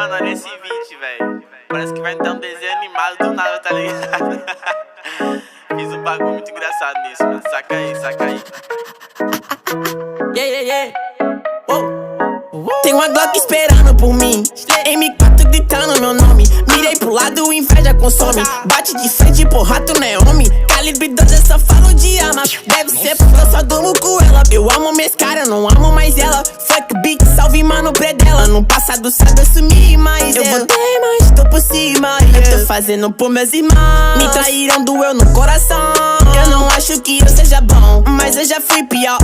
Mano, olha esse beat, velho. Parece que vai entrar um desenho animado do nada, tá ligado? Fiz um bagulho muito engraçado nisso, mano. Saca aí, saca aí. Yeah, yeah, yeah. Tem uma Glock esperando por mim, M4 gritando meu nome. Mirei pro lado, inveja consome. Bate de frente, porra, tu não é homem. Calibre 12, eu só falo de arma. Deve ser porque eu só durmo com ela. Eu amo minhas caras, não amo mais ela. Fuck beat, salve mano predela. No passado sabe eu sumi, mas eu voltei, mas tô por cima. Eu tô fazendo por meus irmãos. Me traíram, doeu no coração. Eu não acho que eu seja bom, mas eu já fui pior.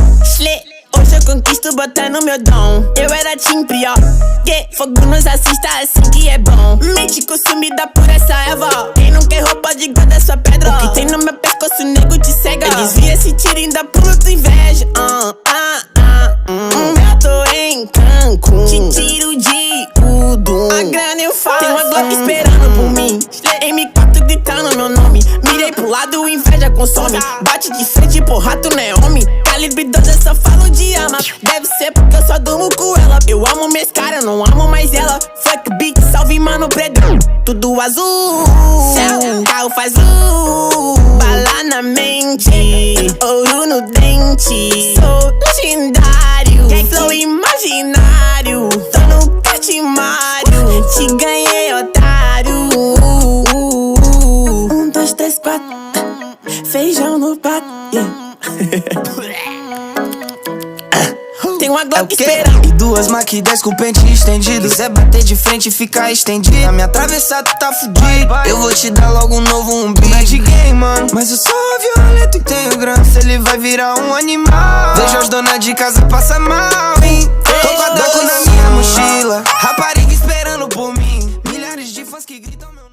Hoje eu conquisto botando meu dom. Eu era team pior. Fogo nos assista assim que é bom. Mente consumida por essa erva. Quem não quer roupa de guarda sua pedra. O que tem no meu pescoço, nego te cega. Eu desvia esse tiro e ainda pulo tua inveja. Eu tô em Cancún, te tiro de tudo. A grana eu faço. Tem uma Glock esperando por mim, M4 gritando meu nome. Mirei pro lado, inveja consome. Bate de frente, porra, tu não é homem. Calibre 12, eu só falo de arma. Deve ser porque eu só durmo com ela. Eu amo minhas caras, não amo mais ela. Fuck beat, salve mano predão. Tudo azul, céu, carro faz bala na mente, ouro no dente. Sou legendário, flow imaginário. Tô no Patimário, te ganhei, otário. 1, 2, 3, 4. Feijão no prato, Tem uma Glock esperando. E duas Mac 10 com o pente estendido. Quiser bater de frente e ficar estendido. Na minha travessa tu tá fudido. Eu vou te dar logo um novo umbigo. Não é de game, mano, mas eu sou violento e tenho grana. Se ele vai virar um animal. Vejo as donas de casa passar mal, hein? Tô com a Draco na minha mochila. Rapariga esperando por mim. Milhares de fãs que gritam meu nome.